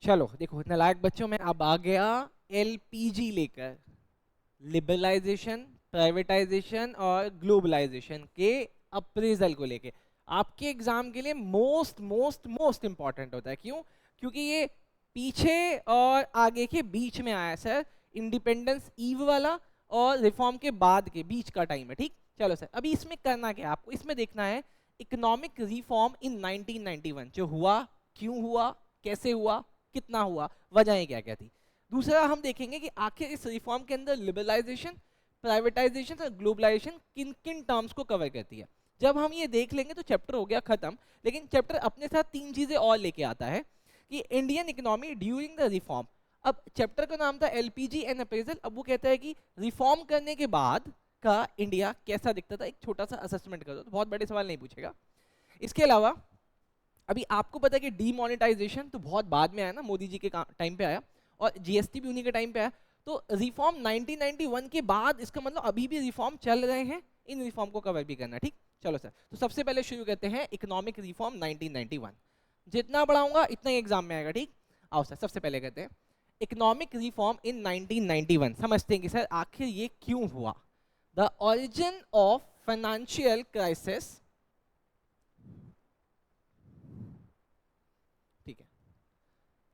चलो देखो नालायक बच्चों, मैं अब आ गया एलपीजी लेकर, लिबरलाइजेशन, प्राइवेटाइजेशन और ग्लोबलाइजेशन के अप्रेजल को लेके। आपके एग्जाम के लिए मोस्ट मोस्ट मोस्ट इंपॉर्टेंट होता है। क्यों? क्योंकि ये पीछे और आगे के बीच में आया सर, इंडिपेंडेंस ईव वाला और रिफॉर्म के बाद के बीच का टाइम है। ठीक, चलो सर, अभी इसमें करना क्या है आपको? इसमें देखना है इकोनॉमिक रिफॉर्म इन 1991 जो हुआ, क्यों हुआ, कैसे हुआ, कितना हुआ, वजहें क्या क्या थी। दूसरा हम देखेंगे कि आखिर इस रिफॉर्म के अंदर लिबरलाइजेशन, प्राइवेटाइजेशन और ग्लोबलाइजेशन किन किन टर्म्स को कवर करती है। जब हम ये देख लेंगे तो चैप्टर हो गया खत्म। लेकिन चैप्टर अपने साथ तीन चीजें और लेके आता है कि Indian economy during the reform. अब चैप्टर का नाम था एलपीजी एंड अप्रेजल। अब वो कहता है कि रिफॉर्म करने के बाद का इंडिया कैसा दिखता था, एक छोटा सा असेसमेंट कर दो। तो बहुत बड़े सवाल नहीं पूछेगा। इसके अलावा अभी आपको पता है कि डीमोनेटाइजेशन तो बहुत बाद में आया ना, मोदी जी के टाइम पे आया, और जीएसटी भी उन्हीं के टाइम पे आया। तो रिफॉर्म 1991 के बाद, इसका मतलब अभी भी रिफॉर्म चल रहे हैं, इन रिफॉर्म को कवर भी करना। ठीक, चलो सर, तो सबसे पहले शुरू करते हैं इकोनॉमिक रिफॉर्म 1991। जितना पढ़ाऊंगा इतना ही एग्जाम में आएगा। ठीक, आओ सर, सबसे पहले कहते हैं इकोनॉमिक रिफॉर्म इन 1991। समझते हैं कि सर आखिर ये क्यों हुआ। The origin of financial crisis, ठीक है,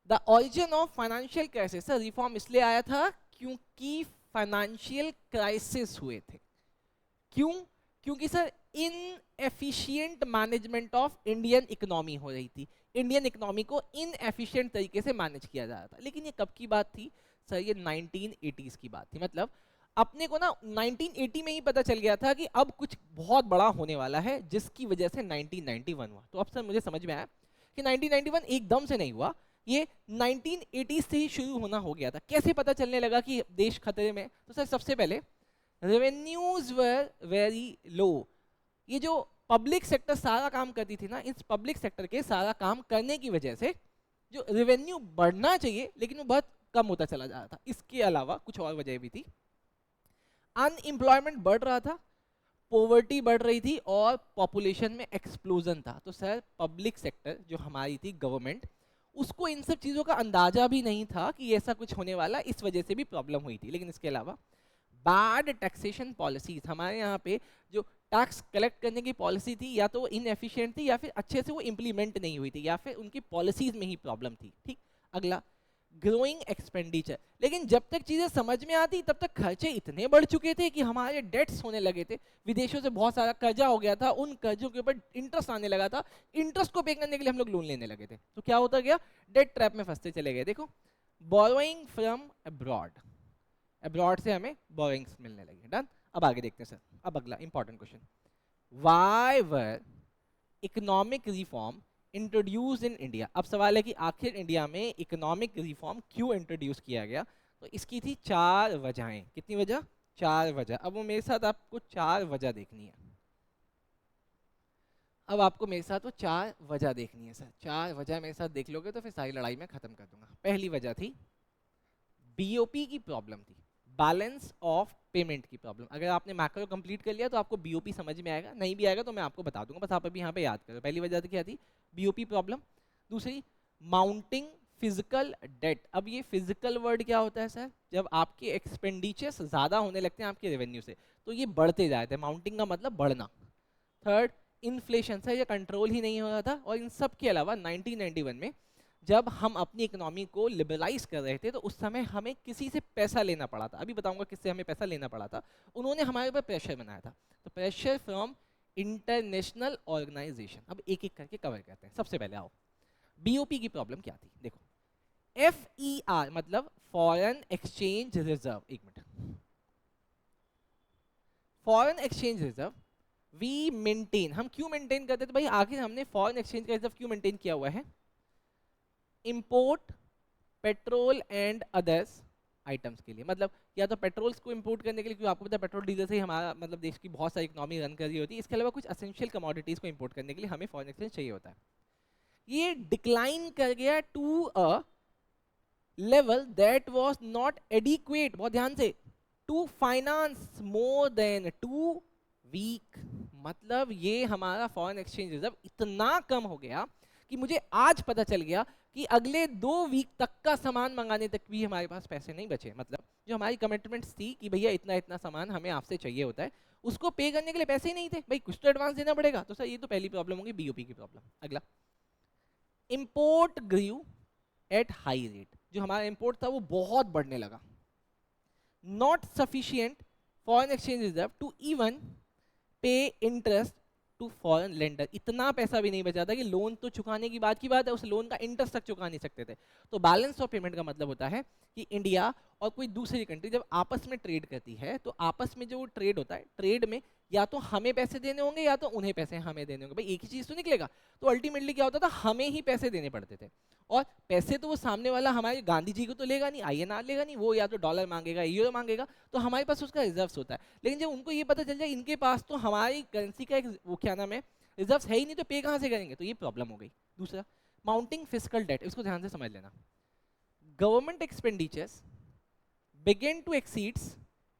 the origin of financial crisis. Sir reform इसलिए आया था क्योंकि फाइनेंशियल क्राइसिस हुए थे। क्यों? क्योंकि sir inefficient management of Indian economy हो रही थी। इंडियन इकोनॉमी को इनएफिशिएंट तरीके से मैनेज किया जा रहा था। लेकिन ये कब की बात थी सर? ये 1980s की बात थी। मतलब अपने को ना 1980 में ही पता चल गया था कि अब कुछ बहुत बड़ा होने वाला है, जिसकी वजह से 1991 हुआ। तो अब सर मुझे समझ में आया कि 1991 एकदम से नहीं हुआ, ये 1980 से ही शुरू होना हो गया था। कैसे पता चलने लगा कि देश खतरे में? तो सर सबसे पहले रेवेन्यूज वर वेरी लो। ये जो पब्लिक सेक्टर सारा काम करती थी ना, इस पब्लिक सेक्टर के सारा काम करने की वजह से जो रेवेन्यू बढ़ना चाहिए लेकिन वो बहुत कम होता चला जा रहा था। इसके अलावा कुछ और वजह भी थी। अनएम्प्लॉयमेंट बढ़ रहा था, पॉवर्टी बढ़ रही थी और पॉपुलेशन में एक्सप्लोजन था। तो सर पब्लिक सेक्टर जो हमारी थी, गवर्नमेंट, उसको इन सब चीज़ों का अंदाजा भी नहीं था कि ऐसा कुछ होने वाला, इस वजह से भी प्रॉब्लम हुई थी। लेकिन इसके अलावा बैड टैक्सेशन पॉलिसीज, हमारे यहाँ पे जो टैक्स कलेक्ट करने की पॉलिसी थी, या तो वो इनएफिशिएंट थी या फिर अच्छे से वो इंप्लीमेंट नहीं हुई थी, या फिर उनकी पॉलिसीज में ही प्रॉब्लम थी। ठीक, अगला ग्रोइंग एक्सपेंडिचर। लेकिन जब तक चीजें समझ में आती तब तक खर्चे इतने बढ़ चुके थे कि हमारे डेट्स होने लगे थे। विदेशों से बहुत सारा कर्जा हो गया था, उन कर्जों के ऊपर इंटरेस्ट आने लगा था। इंटरेस्ट को पे करने के लिए हम लोग लोन लेने लगे थे। तो क्या होता गया? डेट ट्रैप में फंसते चले गए। देखो, बोरोइंग फ्रॉम अब्रॉड, अब्रॉड से हमें बोरोइंग्स मिलने लगी। डन। अब आगे देखते हैं सर। अब अगला important question, why were economic reform introduce in India. अब सवाल है कि आखिर इंडिया में इकोनॉमिक रिफॉर्म क्यों इंट्रोड्यूस किया गया? तो इसकी थी चार वजहें। कितनी वजह? चार वजह। अब वो मेरे साथ आपको चार वजह देखनी है। अब आपको मेरे साथ वो चार वजह देखनी है सर। चार वजह मेरे साथ देख लोगे तो फिर सारी लड़ाई में खत्म कर दूंगा। पहली वजह थी बीओपी की प्रॉब्लम थी, बैलेंस ऑफ पेमेंट की प्रॉब्लम। अगर आपने मैक्रो कंप्लीट कर लिया तो आपको बीओपी समझ में आएगा, नहीं भी आएगा तो मैं आपको बता दूंगा, बस आप अभी यहाँ पे याद करो। पहली वजह थी क्या थी? BOP problem. दूसरी, माउंटिंग फिजिकल डेट। अब ये फिजिकल वर्ड क्या होता है सर? जब आपके एक्सपेंडिचर्स ज़्यादा होने लगते हैं आपके रेवेन्यू से, तो ये बढ़ते जाते हैं। माउंटिंग का मतलब बढ़ना। Third, inflation. सर ये कंट्रोल ही नहीं हो रहा था। और इन सब के अलावा 1991 में जब हम अपनी इकोनॉमी को लिबरलाइज कर रहे थे तो उस समय हमें किसी से पैसा लेना पड़ा था। अभी बताऊंगा किससे हमें पैसा लेना पड़ा था। उन्होंने हमारे ऊपर प्रेशर बनाया था। तो प्रेशर फ्रॉम इंटरनेशनल ऑर्गेनाइजेशन। अब एक एक करके कवर करते हैं। सबसे पहले आओ, बीओपी की प्रॉब्लम क्या थी? देखो, FER मतलब फॉरेन एक्सचेंज रिजर्व। एक minute, foreign exchange reserve we maintain. हम क्यों मेंटेन करते थे भाई? आखिर हमने फॉरेन एक्सचेंज का रिजर्व क्यों मेंटेन किया हुआ है? Import petrol and others items के लिए। मतलब या तो पेट्रोल्स को इंपोर्ट करने के लिए, क्योंकि आपको पता है पेट्रोल डीजल से ही हमारा मतलब देश की बहुत सारी इकोनॉमी रन कर रही होती है। इसके अलावा कुछ असेंशियल कमोडिटीज को इंपोर्ट करने के लिए हमें फॉरेन एक्सचेंज चाहिए होता है। ये डिक्लाइन कर गया to a level that was not adequate, बहुत ध्यान से, to finance more than 2 week. मतलब ये हमारा फॉरेन एक्सचेंज रिजर्व इतना कम हो गया कि मुझे आज पता चल गया कि अगले 2 वीक तक का सामान मंगाने तक भी हमारे पास पैसे नहीं बचे। मतलब जो हमारी कमिटमेंट्स थी कि भैया इतना इतना सामान हमें आपसे चाहिए होता है, उसको पे करने के लिए पैसे ही नहीं थे। भाई कुछ तो एडवांस देना पड़ेगा। तो सर ये तो पहली प्रॉब्लम होगी, बीओपी की प्रॉब्लम। अगला, import grew at high rate. जो हमारा इंपोर्ट था वो बहुत बढ़ने लगा। Not sufficient foreign exchange reserve to even pay interest to foreign lender. इतना पैसा भी नहीं बचा था कि लोन तो चुकाने की बात है, उस लोन का इंटरेस्ट तक चुका नहीं सकते थे। तो बैलेंस ऑफ पेमेंट का मतलब होता है कि इंडिया और कोई दूसरी कंट्री जब आपस में ट्रेड करती है, तो आपस में जो ट्रेड होता है, ट्रेड में या तो हमें पैसे देने होंगे या तो उन्हें पैसे हमें देने होंगे। भाई एक ही चीज तो निकलेगा। तो अल्टीमेटली क्या होता था, हमें ही पैसे देने पड़ते थे। और पैसे तो वो सामने वाला हमारे गांधी जी को तो लेगा नहीं, आईएनआर लेगा नहीं, वो या तो डॉलर मांगेगा, यूरो मांगेगा। तो हमारे पास उसका रिजर्व होता है। लेकिन जब उनको ये पता चल जाए इनके पास तो हमारी करेंसी का एक वो क्या नाम है, रिजर्व है ही नहीं, तो पे कहाँ से करेंगे, तो ये प्रॉब्लम हो गई। दूसरा, माउंटिंग फिस्कल डेट। इसको ध्यान से समझ लेना। Government expenditures begin to exceeds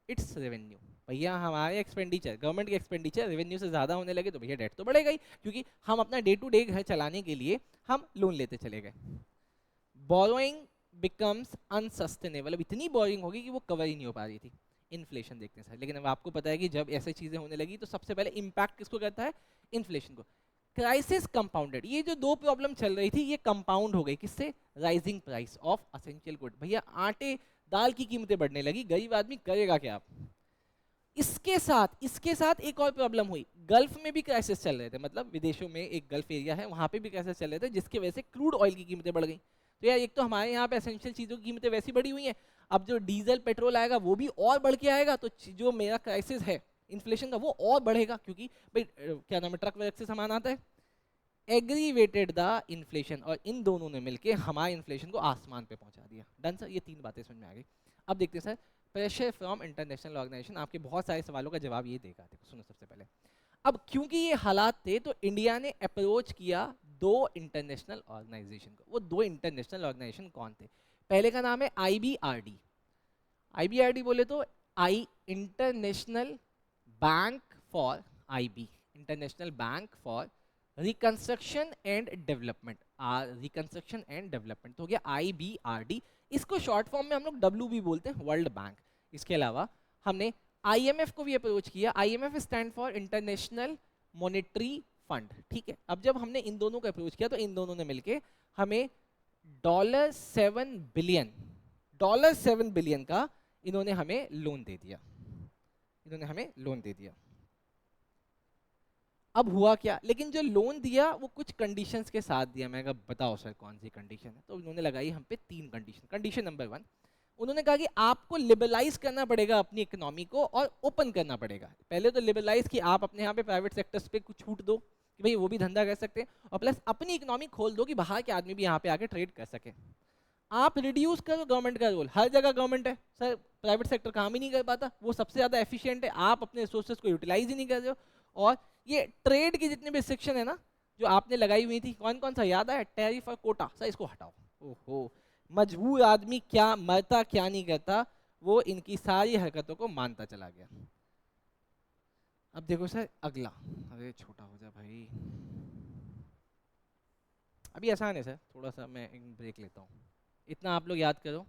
its revenue. भैया हमारे एक्सपेंडिचर, गवर्नमेंट के एक्सपेंडिचर रेवेन्यू से ज्यादा होने लगे, तो भैया डेट तो बढ़ेगा ही, क्योंकि हम अपना डे टू डे घर चलाने के लिए हम लोन लेते चले गए। Borrowing becomes unsustainable. अब इतनी बोरिंग होगी कि वो कवर ही नहीं हो पा रही थी। इन्फ्लेशन देखते हैं सर, लेकिन अब आपको पता है कि जब ऐसी चीजें होने लगी तो सबसे पहले इंपैक्ट किसको करता है, इन्फ्लेशन को। Crisis compounded. ये जो 2 प्रॉब्लम चल रही थी ये कंपाउंड हो गई, किससे, rising price of essential good. भैया आटे दाल की कीमतें बढ़ने लगी, गरीब आदमी करेगा क्या। आप इसके साथ एक और प्रॉब्लम हुई। गल्फ में भी क्राइसिस चल रहे थे, मतलब विदेशों में एक गल्फ एरिया है, वहां पे भी क्राइसिस चल रहे थे, जिसकी वजह से क्रूड ऑयल की कीमतें बढ़ गई। तो यार एक तो हमारे यहाँ पे एसेंशियल चीजों की कीमतें वैसी बढ़ी हुई हैं, अब जो डीजल पेट्रोल आएगा वो भी और बढ़ के आएगा, तो जो मेरा क्राइसिस है इन्फ्लेशन का वो और बढ़ेगा, क्योंकि भाई क्या नाम है, ट्रक वगैरह से सामान आता है। एग्रीवेटेड द इन्फ्लेशन, और इन दोनों ने मिलके हमारे इन्फ्लेशन को आसमान पे पहुंचा दिया। डन सर, ये 3 बातें समझ में आ गई। अब देखते हैं sir, pressure from international organisation. आपके बहुत सारे सवालों का जवाब ये देगा। देखो सुनो, सबसे पहले अब क्योंकि ये हालात थे तो इंडिया ने अप्रोच किया 2 इंटरनेशनल ऑर्गेनाइजेशन को। वो 2 इंटरनेशनल ऑर्गेनाइजेशन कौन थे? पहले का नाम है आईबीआरडी। आईबीआरडी बोले तो I international bank for, IB international bank for reconstruction and development, reconstruction and development हो गया आईबीआरडी। इसको शॉर्ट फॉर्म में हम लोग डब्ल्यू भी बोलते हैं, वर्ल्ड बैंक। इसके अलावा हमने आईएमएफ को भी अप्रोच किया। IMF stand for international monetary fund. ठीक है, अब जब हमने इन दोनों को अप्रोच किया तो इन दोनों ने मिलके हमें $7 बिलियन का इन्होंने हमें लोन दे दिया। इन्होंने हमें लोन दे दिया। अब हुआ क्या, लेकिन जो लोन दिया वो कुछ कंडीशंस के साथ दिया। मैं कहा बताओ सर कौन सी कंडीशन है, तो उन्होंने लगाई हम पे 3 कंडीशन। कंडीशन नंबर 1, उन्होंने कहा कि आपको लिबरलाइज करना पड़ेगा अपनी इकोनॉमी को और ओपन करना पड़ेगा। पहले तो लिबरलाइज कि आप अपने यहाँ पे प्राइवेट सेक्टर्स पे कुछ छूट दो कि भाई वो भी धंधा कर सकते हैं, और प्लस अपनी इकोनॉमी खोल दो कि बाहर के आदमी भी यहाँ पे आके ट्रेड कर सके। आप रिड्यूस करो गवर्नमेंट का रोल। हर जगह गवर्नमेंट है सर, प्राइवेट सेक्टर काम ही नहीं कर पाता, वो सबसे ज्यादा एफिशिएंट है, आप अपने रिसोर्सेज को यूटिलाइज ही नहीं कर रहे हो। और ये ट्रेड की जितने भी रिस्ट्रिक्शन है ना जो आपने लगाई हुई थी, कौन कौन सा याद है, टैरिफ और कोटा, सर इसको हटाओ। ओहो, मजबूर आदमी क्या मरता क्या नहीं करता, वो इनकी सारी हरकतों को मानता चला गया। अब देखो सर अगला, अरे छोटा हो जा भाई, अभी आसान है सर, थोड़ा सा मैं एक ब्रेक लेता हूँ, इतना आप लोग याद करो।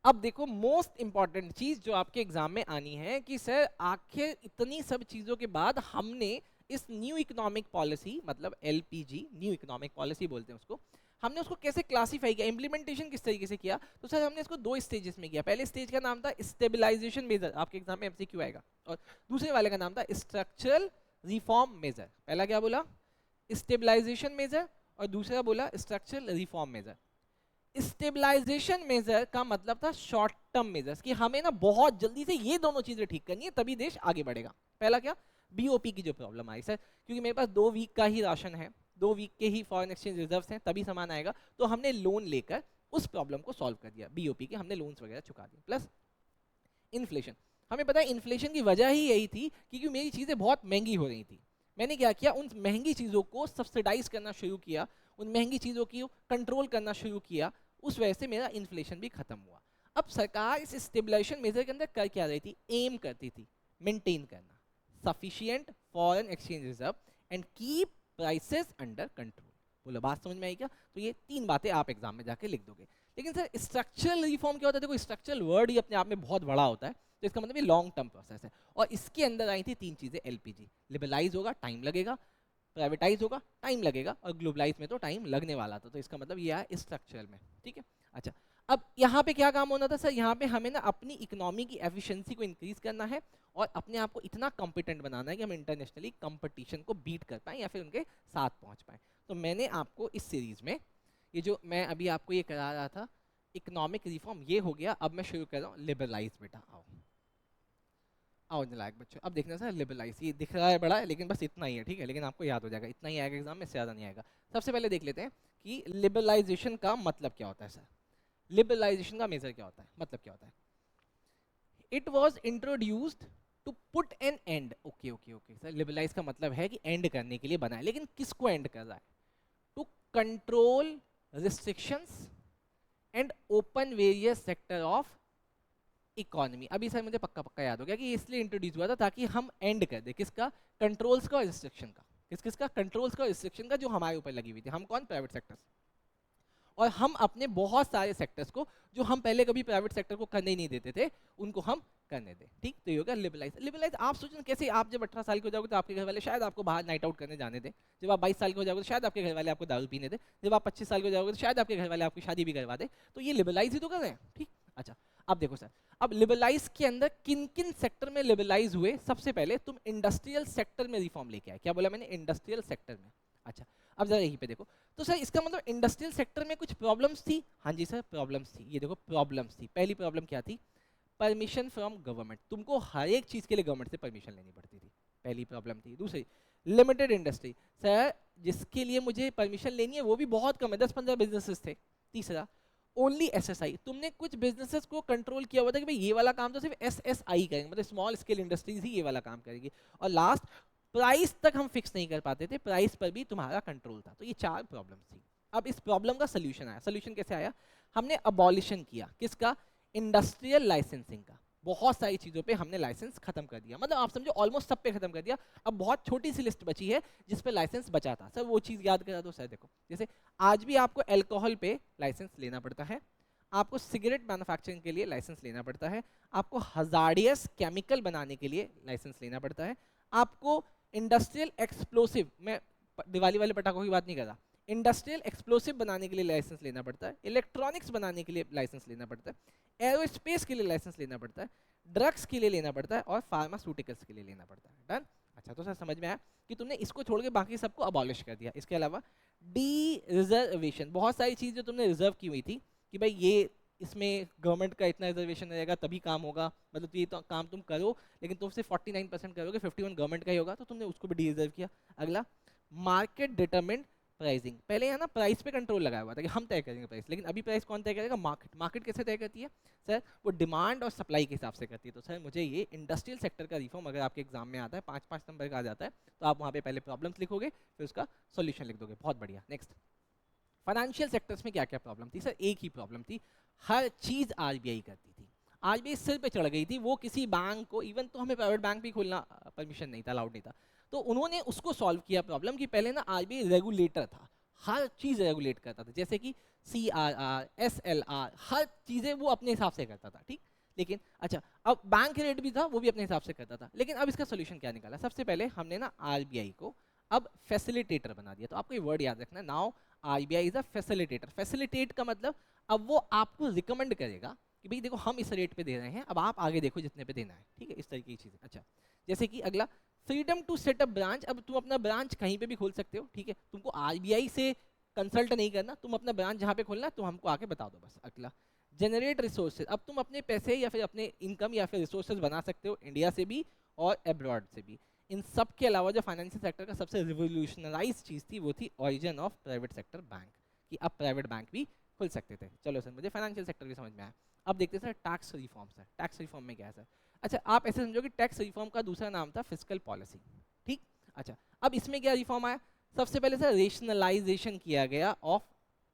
अब देखो मोस्ट इंपॉर्टेंट चीज जो आपके एग्जाम में आनी है कि सर आखिर इतनी सब चीजों के बाद हमने इस न्यू इकोनॉमिक पॉलिसी, मतलब एलपीजी, न्यू इकोनॉमिक पॉलिसी बोलते हैं उसको, हमने उसको कैसे क्लासिफाई किया, इंप्लीमेंटेशन किस तरीके से किया। तो सर हमने इसको 2 स्टेजेस में किया। पहले स्टेज का नाम था स्टेबलाइजेशन मेजर, आपके एग्जाम में एमसीक्यू आएगा, और दूसरे वाले का नाम था स्ट्रक्चरल रिफॉर्म मेजर। पहला क्या बोला, स्टेबलाइजेशन मेजर, और दूसरा बोला structural reform major. Stabilisation major का मतलब था शॉर्ट टर्म मेजर्स, कि हमें ना बहुत जल्दी से ये दोनों चीजें ठीक करनी है तभी देश आगे बढ़ेगा। पहला क्या, बीओपी की जो प्रॉब्लम आई सर, क्योंकि मेरे पास 2 वीक का ही राशन है, 2 वीक के ही फॉरेन एक्सचेंज रिजर्व्स हैं, तभी सामान आएगा, तो हमने लोन लेकर उस प्रॉब्लम को सॉल्व कर दिया। बीओपी के हमने लोन्स वगैरह चुका दिए। प्लस इन्फ्लेशन, हमें पता है इन्फ्लेशन की वजह ही यही थी क्योंकि मेरी चीजें बहुत महंगी हो रही थी। मैंने क्या किया, उन महंगी चीजों को सब्सिडाइज करना शुरू किया, उन महंगी चीजों की कंट्रोल करना शुरू किया, उस वजह से मेरा इन्फ्लेशन भी खत्म हुआ। अब सरकार इस स्टेबलाइजेशन मेजर के अंदर कर क्या रही थी, एम करती थी मेंटेन करना sufficient foreign exchange reserve and keep prices under control. बोलो बात समझ में आई क्या? तो ये 3 बातें आप एग्जाम में जाके लिख दोगे। लेकिन सर स्ट्रक्चरल रिफॉर्म क्या होता है? देखो स्ट्रक्चरल वर्ड ही अपने आप में बहुत बड़ा होता है, तो इसका मतलब ये लॉन्ग टर्म प्रोसेस है। और इसके अंदर आई थी 3 चीज़ें, एलपीजी, लिबरलाइज होगा टाइम लगेगा, प्राइवेटाइज होगा टाइम लगेगा, और ग्लोबलाइज में तो टाइम लगने वाला था। तो इसका मतलब ये है स्ट्रक्चरल में, ठीक है। अच्छा, अब यहाँ पे क्या काम होना था सर? यहाँ पे हमें ना अपनी इकोनॉमी की एफिशिएंसी को इंक्रीज करना है और अपने आप को इतना कॉम्पिटेंट बनाना है कि हम इंटरनेशनली कंपटीशन को बीट कर पाएँ या फिर उनके साथ पहुँच पाएँ। तो मैंने आपको इस सीरीज में ये जो मैं अभी आपको ये करा रहा था इकोनॉमिक रिफॉर्म, ये हो गया। अब मैं शुरू कर रहा हूँ लिबरलाइज। बेटा आओ आओ नालायक बच्चों, अब देखना सर लिबरलाइज, ये दिख रहा है बड़ा है लेकिन बस इतना ही है, ठीक है, लेकिन आपको याद हो जाएगा, इतना ही आएगा एग्जाम में, इससे ज़्यादा नहीं आएगा। सबसे पहले देख लेते हैं कि लिबरलाइजेशन का मतलब क्या होता है सर। लिबरलाइजेशन का मेजर क्या होता है, मतलब क्या होता है? It was introduced to put an end, okay okay okay sir, liberalise का मतलब है कि एंड करने के लिए बना है, लेकिन किसको एंड कर रहा है? To control restrictions and open various sector of economy. अभी सर मुझे पक्का पक्का याद हो गया कि ये इसलिए इंट्रोड्यूस हुआ था ताकि हम एंड कर दे किसका? कंट्रोल्स का और रिस्ट्रिक्शन का। किसका? कंट्रोल्स का और रिस्ट्रिक्शन का, जो हमारे ऊपर लगी हुई थी। हम कौन? Private sectors. और हम अपने बहुत सारे सेक्टर्स को जो हम पहले कभी प्राइवेट सेक्टर को करने ही नहीं देते थे, उनको हम करने दें, ठीक। तो ये होगा लिबरलाइज। लिबरलाइज आप सोचें कैसे, आप जब 18 साल के हो जाओगे तो आपके घर वाले शायद आपको बाहर नाइट आउट करने जाने दें, जब आप 22 साल के हो जाओगे तो शायद आपके घर वाले आपको दारू पीने दें, जब आप 25 साल के हो जाओगे तो शायद आपके घर वाले आपकी शादी भी करवा दे। तो ये लिबरलाइज ही तो कर रहे हैं, ठीक। अच्छा, अब देखो सर, अब लिबरलाइज के अंदर किन किन सेक्टर में लिबरलाइज हुए? सबसे पहले तुम इंडस्ट्रियल सेक्टर में रिफॉर्म लेके आए। क्या बोला मैंने? इंडस्ट्रियल सेक्टर में। अच्छा, अब जरा यहीं पे देखो, तो सर इसका मतलब इंडस्ट्रियल सेक्टर में कुछ प्रॉब्लम्स थी। हाँ जी सर, प्रॉब्लम्स थी। ये देखो प्रॉब्लम्स थी। पहली प्रॉब्लम क्या थी? Permission from government. तुमको हर एक चीज के लिए गवर्नमेंट से परमिशन लेनी पड़ती थी, पहली प्रॉब्लम थी। दूसरी, लिमिटेड इंडस्ट्री। सर जिसके लिए मुझे परमिशन लेनी है वो भी बहुत कम है, 10-15 बिजनेसेस थे। तीसरा, ओनली एसएसआई। तुमने कुछ बिजनेसेस को कंट्रोल किया हुआ था कि भाई ये वाला काम तो सिर्फ एसएसआई करेंगे, मतलब स्मॉल स्केल इंडस्ट्रीज ही ये वाला काम करेगी। और लास्ट, प्राइस तक हम फिक्स नहीं कर पाते थे, प्राइस पर भी तुम्हारा कंट्रोल था। तो ये 4 प्रॉब्लम्स थी। अब इस प्रॉब्लम का सोल्यूशन आया। सोल्यूशन कैसे आया? हमने अबॉलिशन किया। किसका? इंडस्ट्रियल लाइसेंसिंग का। बहुत सारी चीज़ों पे हमने लाइसेंस खत्म कर दिया, मतलब आप समझो ऑलमोस्ट सब पे खत्म कर दिया। अब बहुत छोटी सी लिस्ट बची है जिस पे लाइसेंस बचा था। सर वो चीज़ याद करा दो सर। देखो जैसे आज भी आपको अल्कोहल पे लाइसेंस लेना पड़ता है, आपको सिगरेट मैन्युफैक्चरिंग के लिए लाइसेंस लेना पड़ता है, आपको हजार्डियस केमिकल बनाने के लिए लाइसेंस लेना पड़ता है, आपको इंडस्ट्रियल एक्सप्लोसिव, मैं दिवाली वाले पटाखों की बात नहीं कर रहा, इंडस्ट्रियल एक्सप्लोसिव बनाने के लिए लाइसेंस लेना पड़ता है, इलेक्ट्रॉनिक्स बनाने के लिए लाइसेंस लेना पड़ता है, एरोस्पेस के लिए लाइसेंस लेना पड़ता है, ड्रग्स के लिए लेना पड़ता है, और फार्मास्यूटिकल्स के लिए लेना पड़ता है। डन? अच्छा, तो सर समझ में आया कि तुमने इसको छोड़ के बाकी सबको अबॉलिश कर दिया। इसके अलावा डी रिजर्वेशन, बहुत सारी चीज़ जो तुमने रिजर्व की हुई थी कि भाई ये इसमें गवर्नमेंट का इतना रिजर्वेशन रहेगा तभी काम होगा, मतलब तो ये तो काम तुम करो लेकिन तुम सिर्फ 49% करोगे, 51 गवर्नमेंट का ही होगा, तो तुमने उसको भी डी रिजर्व किया। अगला, मार्केट डिटरमिन्ड प्राइसिंग। पहले यहाँ ना प्राइस पे कंट्रोल लगाया हुआ था कि हम तय करेंगे प्राइस, लेकिन अभी प्राइस कौन तय करेगा? मार्केट। मार्केट कैसे तय करती है सर? वो डिमांड और सप्लाई के हिसाब से करती है। तो सर मुझे ये इंडस्ट्रियल सेक्टर का रिफॉर्म अगर आपके एग्जाम में आता है, 5-5 नंबर का आ जाता है, तो आप वहाँ पे पहले प्रॉब्लम्स लिखोगे फिर उसका सोल्यूशन लिख दोगे। बहुत बढ़िया। नेक्स्ट, फाइनेंशियल सेक्टर्स में क्या क्या प्रॉब्लम थी सर? एक ही प्रॉब्लम थी, हर चीज़ आरबीआई करती थी। आरबीआई सिर पे चढ़ गई थी, वो किसी बैंक को, इवन तो हमें प्राइवेट बैंक भी खोलना परमिशन नहीं था, अलाउड नहीं था, तो उन्होंने उसको सॉल्व किया प्रॉब्लम कि पहले ना आरबीआई रेगुलेटर था, हर चीज़ रेगुलेट करता था, जैसे कि CRR, SLR, हर चीज़ें वो अपने हिसाब से करता था, ठीक। लेकिन अच्छा, अब बैंक रेट भी था, वो भी अपने हिसाब से करता था। लेकिन अब इसका सोल्यूशन क्या निकाला? सबसे पहले हमने ना आरबीआई को अब फैसिलिटेटर बना दिया। तो आपको ये वर्ड याद रखना है, now RBI is a facilitator. Facilitate का मतलब अब वो आपको रिकमेंड करेगा कि भाई देखो हम इस रेट पे दे रहे हैं, अब आप आगे देखो जितने पे देना है, ठीक है, इस तरीके की चीज़ें। अच्छा, जैसे कि अगला, freedom to set up branch. अब तुम अपना ब्रांच कहीं पे भी खोल सकते हो, ठीक है, तुमको आरबीआई से कंसल्ट नहीं करना, तुम अपना ब्रांच जहाँ पे खोलना है तुम हमको आके बता दो बस। अगला, जनरेट रिसोर्सेज। अब तुम अपने पैसे या फिर अपने इनकम या फिर रिसोर्सेज बना सकते हो इंडिया से भी और एब्रॉड से भी। इन सब के अलावा जो फाइनेंशियल सेक्टर का सबसे रिवोल्यूशनराइज चीज़ थी वो थी origin of private sector bank, कि अब प्राइवेट बैंक भी खुल सकते थे। चलो सर, मुझे फाइनेंशियल सेक्टर भी समझ में आया। अब देखते हैं sir tax reform. Sir tax reform में क्या है सर? अच्छा, आप ऐसे समझो कि टैक्स रिफॉर्म का दूसरा नाम था फिस्कल पॉलिसी, ठीक। अच्छा, अब इसमें क्या रिफॉर्म आया? सबसे पहले सर रेशनलाइजेशन किया गया ऑफ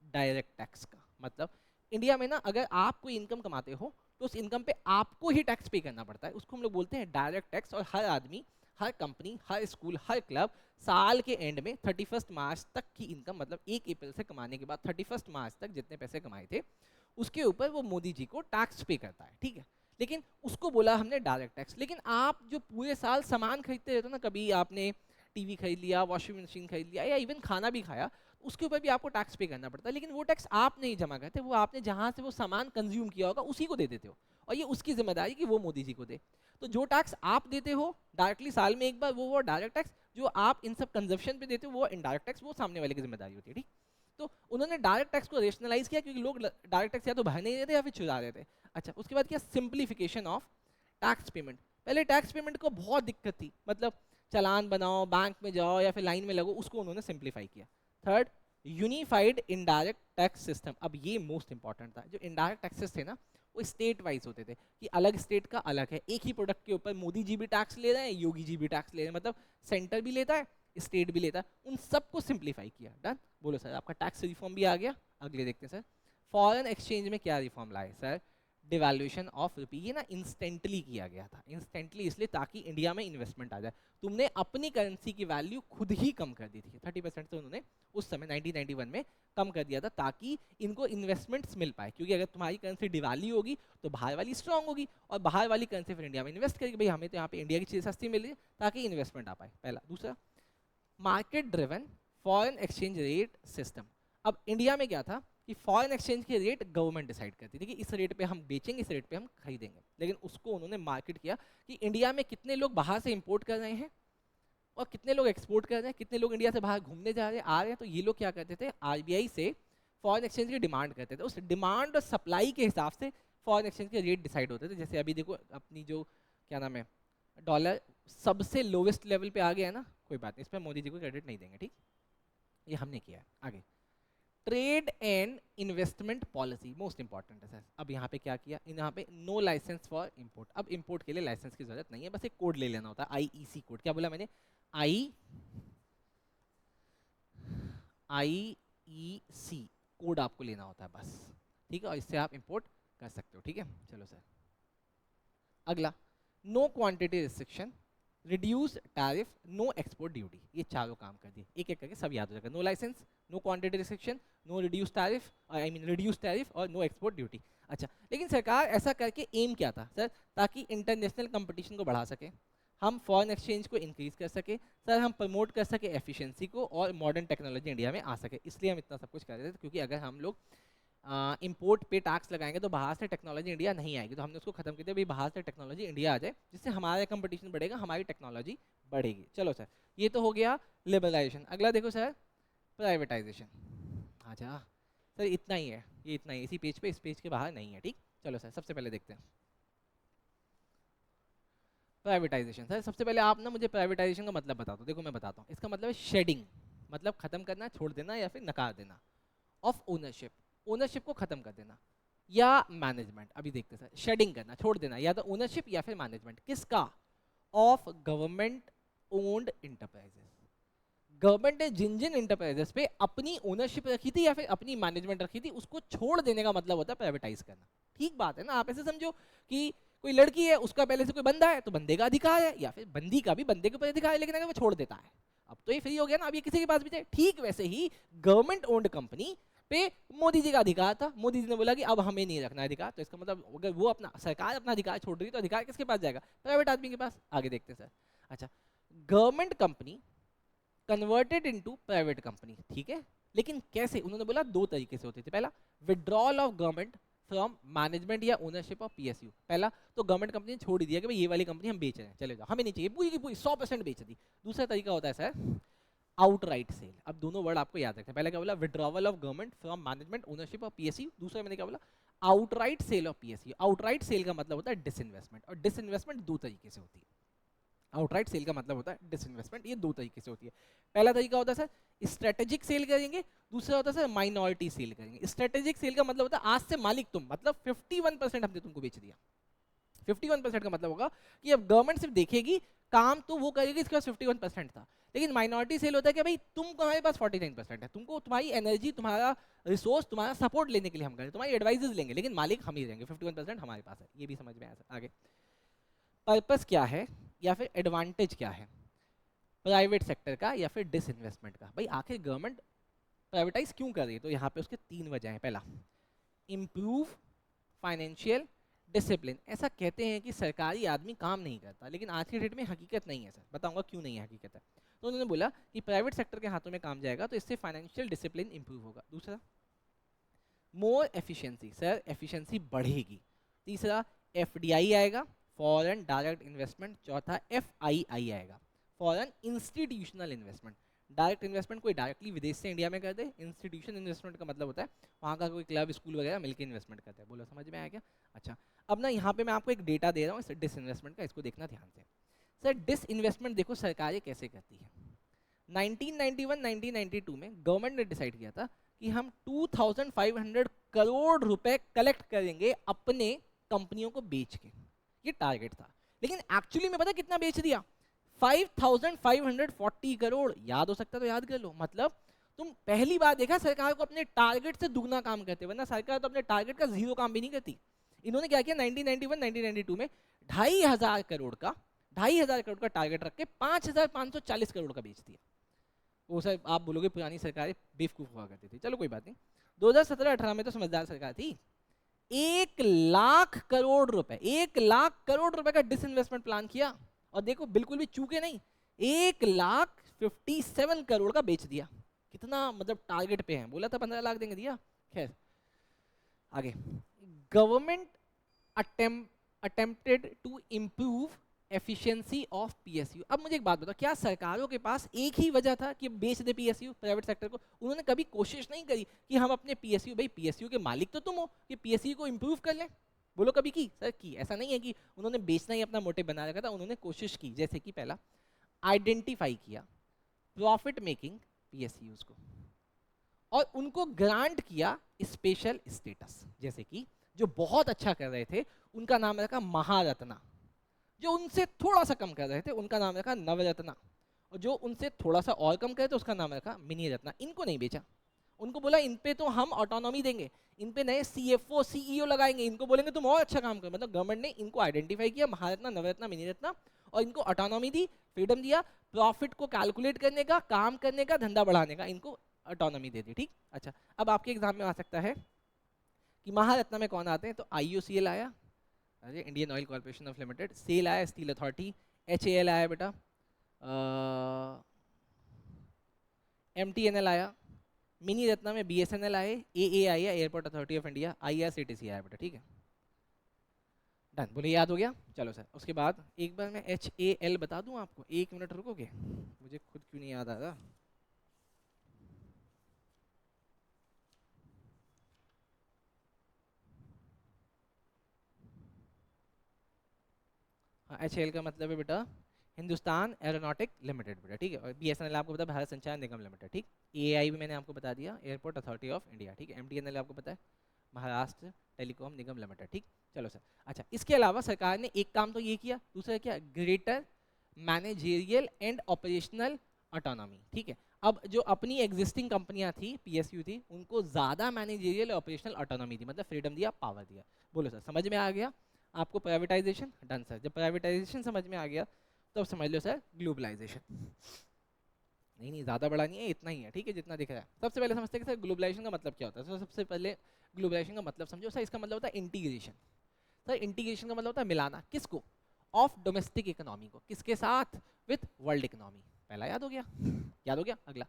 डायरेक्ट टैक्स का। मतलब इंडिया में ना अगर आप कोई इनकम कमाते हो तो उस इनकम पे आपको ही टैक्स पे करना पड़ता है, उसको हम लोग बोलते हैं डायरेक्ट टैक्स, और हर आदमी हर कंपनी, हर स्कूल, हर क्लब साल के एंड में 31 मार्च तक की इनकम, मतलब 1 अप्रैल से कमाने के बाद 31 मार्च तक जितने पैसे कमाए थे उसके ऊपर वो मोदी जी को टैक्स पे करता है, ठीक है। लेकिन उसको बोला हमने डायरेक्ट टैक्स। लेकिन आप जो पूरे साल सामान खरीदते रहते हो ना, कभी आपने टीवी खरीद लिया, वॉशिंग मशीन खरीद लिया, या इवन खाना भी खाया, उसके ऊपर भी आपको टैक्स पे करना पड़ता है। लेकिन वो टैक्स आप नहीं जमा करते, वो आपने जहाँ से वो सामान कंज्यूम किया होगा उसी को दे देते हो, और ये उसकी जिम्मेदारी कि वो मोदी जी को दे। तो जो टैक्स आप देते हो डायरेक्टली साल में एक बार, वो डायरेक्ट टैक्स, जो आप इन सब कंजप्शन पे देते हो वो इनडायरेक्ट टैक्स, वो सामने वाले की जिम्मेदारी होती है, ठीक। तो उन्होंने डायरेक्ट टैक्स को रेशनलाइज किया क्योंकि लोग डायरेक्ट टैक्स या तो भर नहीं देते या फिर चुरा देते। अच्छा, उसके बाद किया सिंप्लीफिकेशन ऑफ टैक्स पेमेंट। पहले टैक्स पेमेंट को बहुत दिक्कत थी, मतलब चालान बनाओ, बैंक में जाओ या फिर लाइन में लगो, उसको उन्होंने सिंप्लीफाई किया। Third, unified indirect tax system. अब ये मोस्ट इंपॉर्टेंट था। जो इनडायरेक्ट टैक्सेस थे ना, वो स्टेट वाइज होते थे कि अलग स्टेट का अलग है। एक ही प्रोडक्ट के ऊपर मोदी जी भी टैक्स ले रहे हैं, योगी जी भी टैक्स ले रहे हैं, मतलब सेंटर भी लेता है, स्टेट भी लेता है। उन सबको सिंप्लीफाई किया। डन। बोलो सर, आपका टैक्स रिफॉर्म भी आ गया। अगले देखते हैं सर, फॉरेन एक्सचेंज में क्या रिफॉर्म लाए सर? Devaluation of rupee. ये ना इंस्टेंटली किया गया था। इंस्टेंटली इसलिए ताकि इंडिया में इन्वेस्टमेंट आ जाए। तुमने अपनी करेंसी की वैल्यू खुद ही कम कर दी थी, 30% से उन्होंने उस समय 1991 में कम कर दिया था, ताकि इनको इन्वेस्टमेंट्स मिल पाए। क्योंकि अगर तुम्हारी करेंसी डिवाली होगी तो बाहर वाली स्ट्रांग होगी, और बाहर वाली करेंसी फिर इंडिया में इन्वेस्ट करेगी। भाई हमें तो यहाँ पे इंडिया की चीज़ सस्ती मिल रही है, ताकि इन्वेस्टमेंट आ पाए, पहला। दूसरा, market driven foreign exchange rate system. अब इंडिया में क्या था कि फॉरेन एक्सचेंज के रेट गवर्नमेंट डिसाइड करती थी कि इस रेट पे हम बेचेंगे, इस रेट पे हम खरीदेंगे। लेकिन उसको उन्होंने मार्केट किया कि इंडिया में कितने लोग बाहर से इंपोर्ट कर रहे हैं और कितने लोग एक्सपोर्ट कर रहे हैं, कितने लोग इंडिया से बाहर घूमने जा रहे हैं, आ रहे हैं। तो ये लोग क्या करते थे, आरबीआई से फॉरेन एक्सचेंज की डिमांड करते थे। उस डिमांड और सप्लाई के हिसाब से फॉरेन एक्सचेंज के रेट डिसाइड होते थे। जैसे अभी देखो अपनी जो क्या नाम है, डॉलर सबसे लोवेस्ट लेवल पे आ गया है ना, कोई बात नहीं, इस पर मोदी जी को क्रेडिट नहीं देंगे, ठीक। ये हमने किया है। आगे, trade and investment policy, most important है सर। अब यहाँ पे क्या किया, यहाँ पे नो लाइसेंस फॉर इंपोर्ट। अब इंपोर्ट के लिए लाइसेंस की जरूरत नहीं है, बस एक कोड ले लेना होता है, आईईसी कोड। क्या बोला मैंने? आईईसी कोड आपको लेना होता है बस, ठीक है, और इससे आप इंपोर्ट कर सकते हो, ठीक है। चलो सर, अगला, no quantity restriction, reduce tariff, no export duty. ये चारों काम कर दिए, एक एक करके सब याद हो जाएगा। No licence, no quantity restriction, no reduce tariff, I mean reduce tariff, और नो एक्सपोर्ट ड्यूटी। अच्छा, लेकिन सरकार ऐसा करके एम क्या था सर? ताकि इंटरनेशनल कंपटीशन को बढ़ा सके, हम फॉरेन एक्सचेंज को इंक्रीज कर सके, सर हम प्रमोट कर सके एफिशिएंसी को, और मॉडर्न टेक्नोलॉजी इंडिया में आ सके। इसलिए हम इतना सब कुछ कर रहे थे, क्योंकि अगर हम लोग इंपोर्ट पे टैक्स लगाएंगे तो बाहर से टेक्नोलॉजी इंडिया नहीं आएगी। तो हमने उसको खत्म कर दिया, भाई बाहर से टेक्नोलॉजी इंडिया आ जाए, जिससे हमारा कंपटीशन बढ़ेगा, हमारी टेक्नोलॉजी बढ़ेगी। चलो सर, ये तो हो गया लिबरलाइजेशन। अगला देखो सर, प्राइवेटाइजेशन। अच्छा सर, इतना ही है, ये इतना ही, इसी पेज पे, इस पेज के बाहर नहीं है, ठीक। चलो सर, सबसे पहले देखते हैं प्राइवेटाइजेशन। सर सबसे पहले आप ना मुझे प्राइवेटाइजेशन का मतलब बता दो। देखो मैं बताता हूँ, इसका मतलब है शेडिंग, मतलब खत्म करना, छोड़ देना, या फिर नकार देना। ऑफ ओनरशिप, ओनरशिप को खत्म कर देना, या मैनेजमेंट। अभी देखते हैं सर, शेडिंग करना, छोड़ देना, या तो ओनरशिप या फिर मैनेजमेंट। किसका? Of government owned enterprises. Government ने जिन जिन इंटरप्राइजेस पे अपनी ओनरशिप रखी थी या फिर अपनी मैनेजमेंट रखी थी, उसको छोड़ देने का मतलब होता है प्राइवेटाइज करना। ठीक बात है ना? आप ऐसे समझो कि कोई लड़की है, उसका पहले से कोई बंदा है, तो बंदे का अधिकार है, या फिर बंदी का भी बंदे के ऊपर अधिकार है, लेकिन अगर वो छोड़ देता है, अब तो ये फ्री हो गया ना, अब ये किसी के पास भी जाए। ठीक वैसे ही गवर्नमेंट ओन्ड कंपनी पे मोदी जी का अधिकार था, मोदी जी ने बोला कि अब हमें नहीं रखना अधिकार, तो इसका मतलब अगर वो अपना, सरकार अपना अधिकार छोड़ रही है, तो अधिकार किसके पास जाएगा? प्राइवेट आदमी के पास। आगे देखते हैं सर। अच्छा, government company converted into private company, ठीक है, लेकिन कैसे? उन्होंने बोला दो तरीके से होती थी। पहला, withdrawal of government from management या ओनरशिप ऑफ पीएसयू। पहला तो गवर्नमेंट कंपनी ने छोड़ दिया कि भाई ये वाली कंपनी हम बेच रहे हैं, चले जाओ, हमें नहीं चाहिए, पूरी की पूरी 100% बेच दी। दूसरा तरीका होता है सर आउटराइट सेल। अब दोनों वर्ड आपको याद रखते हैं। पहले क्या बोला? Withdrawal of government from management ownership of PSU. दूसरा मैंने क्या बोला? Outright sale of PSU. Outright sale का मतलब होता है डिसइन्वेस्टमेंट, और डिसइन्वेस्टमेंट दो तरीके से होती है। आउटराइट सेल का मतलब होता है डिसइन्वेस्टमेंट, ये दो तरीके से होती है। पहला तरीका होता है सर स्ट्रेटेजिक सेल करेंगे, दूसरा होता है सर माइनॉरिटी सेल करेंगे। स्ट्रेटेजिक सेल का मतलब होता है आज से मालिक तुम, मतलब 51% हमने तुमको बेच दिया। 51% का मतलब होगा कि अब गवर्नमेंट सिर्फ देखेगी, काम तो वो करेगी, इसके पास 51% था। लेकिन माइनॉरिटी सेल होता है कि भाई तुम तुम्हारे पास 49% है, तुमको तुम्हारी एनर्जी, तुम्हारा रिसोर्स, तुम्हारा सपोर्ट लेने के लिए हम करें, तुम्हारी एडवाइजेस लेंगे, लेकिन मालिक हम ही रहेंगे, 51% हमारे पास है। ये भी समझ में आया सर। आगे, पर्पस क्या है? या फिर एडवांटेज क्या है प्राइवेट सेक्टर का या फिर डिसइन्वेस्टमेंट का? भाई आखिर गवर्नमेंट प्राइवेटाइज क्यों कर रही है? तो यहाँ पे उसके 3 वजह हैं। पहला, इम्प्रूव फाइनेंशियल डिसिप्लिन। ऐसा कहते हैं कि सरकारी आदमी काम नहीं करता, लेकिन आज की डेट में हकीकत नहीं है सर। बताऊंगा क्यों नहीं है हकीकत है। तो उन्होंने बोला कि प्राइवेट सेक्टर के हाथों में काम जाएगा तो इससे फाइनेंशियल डिसिप्लिन इंप्रूव होगा। दूसरा, मोर एफिशिएंसी, सर एफिशिएंसी बढ़ेगी। तीसरा, एफडीआई आएगा, फॉरेन डायरेक्ट इन्वेस्टमेंट। चौथा, एफआईआई आएगा, foreign institutional investment. Direct investment कोई डायरेक्टली विदेश से इंडिया में कर दे, इंस्टीट्यूशन इन्वेस्टमेंट का मतलब होता है वहाँ का कोई क्लब स्कूल वगैरह मिलकर इन्वेस्टमेंट करता है। बोलो समझ में आया क्या? अच्छा, अब ना यहाँ पे मैं आपको एक डेटा दे रहा हूँ डिसइन्वेस्टमेंट का, इसको देखना ध्यान से। सर डिसइन्वेस्टमेंट देखो सरकारें कैसे करती है। 1991-1992 में गवर्नमेंट ने डिसाइड किया था कि हम 2500 करोड़ रुपए कलेक्ट करेंगे अपने कंपनियों को बेच के, ये टारगेट था। लेकिन एक्चुअली में पता कितना बेच दिया? 5540 करोड़। याद हो सकता है तो याद कर लो। मतलब तुम पहली बार देखा सरकार को अपने टारगेट से दुगना काम करते, वरना सरकार तो अपने टारगेट का 0 काम भी नहीं करती। इन्होंने क्या किया 1991-1992 में 2500 करोड़ का 2500 करोड़ का टारगेट रख के 5540 करोड़ का बेच दिया। वो सर आप बोलोगे पुरानी सरकारें बेवकूफ हुआ करती थी, चलो कोई बात नहीं। 2017-18 में तो समझदार सरकार थी। 1 लाख करोड़ रुपए, 1 लाख करोड़ रुपए का डिसइन्वेस्टमेंट प्लान किया और देखो बिल्कुल भी चूके नहीं, 1,57 करोड़ का बेच दिया। कितना मतलब टारगेट पे है, बोला था 15 लाख देंगे, दिया। खैर आगे, government attempted to improve efficiency of PSU. अब मुझे एक बात बताओ, क्या सरकारों के पास एक ही वजह था कि बेच दे पीएसयू प्राइवेट सेक्टर को? उन्होंने कभी कोशिश नहीं करी कि हम अपने पीएसयू, भाई पीएसयू के मालिक तो तुम हो, कि पीएसयू को इम्प्रूव कर लें? बोलो कभी की? सर की। ऐसा नहीं है कि उन्होंने बेचना ही अपना मोटिव बना रखा था, उन्होंने कोशिश की। जैसे कि पहला, आइडेंटिफाई किया प्रॉफिट मेकिंग पीएसयूज को और उनको ग्रांट किया स्पेशल स्टेटस। जैसे कि जो बहुत अच्छा कर रहे थे उनका नाम रखा महारत्ना, जो उनसे थोड़ा सा कम कर रहे थे उनका नाम रखा नवरत्ना, और जो उनसे थोड़ा सा और कम कर रहे थे उसका नाम रखा मिनी रत्ना। इनको नहीं बेचा, उनको बोला इन पे तो हम ऑटोनॉमी देंगे, इन पे नए सीएफओ सीईओ लगाएंगे, इनको बोलेंगे तुम और अच्छा काम करो। मतलब गवर्नमेंट ने इनको आइडेंटिफाई किया महारत्ना, नवरत्ना, मिनी रत्ना, और इनको ऑटोनॉमी दी, फ्रीडम दिया, प्रॉफिट को कैलकुलेट करने का, काम करने का, धंधा बढ़ाने का, इनको ऑटोनॉमी दे दी। ठीक, अच्छा अब आपके एग्जाम में आ सकता है कि महारत्ना में कौन आते हैं? तो आईओसीएल आया, अरे Indian oil corporation of limited, SAIL आया स्टील अथॉरिटी, एचएएल आया बेटा, एमटीएनएल आया, मिनी रत्ना में बीएसएनएल आए, एए आया airport authority of India, IRCTC आया बेटा। ठीक है, डन, बोले याद हो गया? चलो सर, उसके बाद एक बार मैं एचएएल बता दूं आपको, 1 मिनट रुकोगे? मुझे खुद क्यों नहीं याद आ रहा। हाँ, एचएएल का मतलब है बेटा हिंदुस्तान एरोनॉटिक लिमिटेड बेटा। ठीक है, और बीएसएनएल आपको पता है भारत संचार निगम लिमिटेड। ठीक, एआई भी मैंने आपको बता दिया, एयरपोर्ट अथॉरिटी ऑफ इंडिया। ठीक है, एमटीएनएल आपको पता है महाराष्ट्र टेलीकॉम निगम लिमिटेड। ठीक, चलो सर। अच्छा, इसके अलावा सरकार ने एक काम तो ये किया, दूसरा क्या? Greater managerial and operational autonomy. ठीक है, अब जो अपनी एग्जिस्टिंग कंपनियां थी, पीएसयू थी, उनको ज़्यादा मैनेजेरियल और ऑपरेशनल ऑटोनॉमी दी, मतलब फ्रीडम दिया, पावर दिया। बोलो सर समझ में आ गया आपको प्राइवेटाइजेशन? डन सर, जब प्राइवेटाइजेशन समझ में आ गया तो अब समझ लो सर ग्लोबलाइजेशन। नहीं नहीं, ज़्यादा बड़ा नहीं है, इतना ही है। ठीक है, जितना दिख रहा है। सबसे पहले समझते हैं कि सर ग्लोबलाइजेशन का मतलब क्या होता है। तो सबसे पहले ग्लोबलाइजेशन का मतलब समझो सर, इसका मतलब होता है इंटीग्रेशन। सर इंटीग्रेशन का मतलब होता है मिलाना, किसको? ऑफ डोमेस्टिक इकोनॉमी को, किसके साथ? With world economy. पहला याद हो गया? याद हो गया? अगला,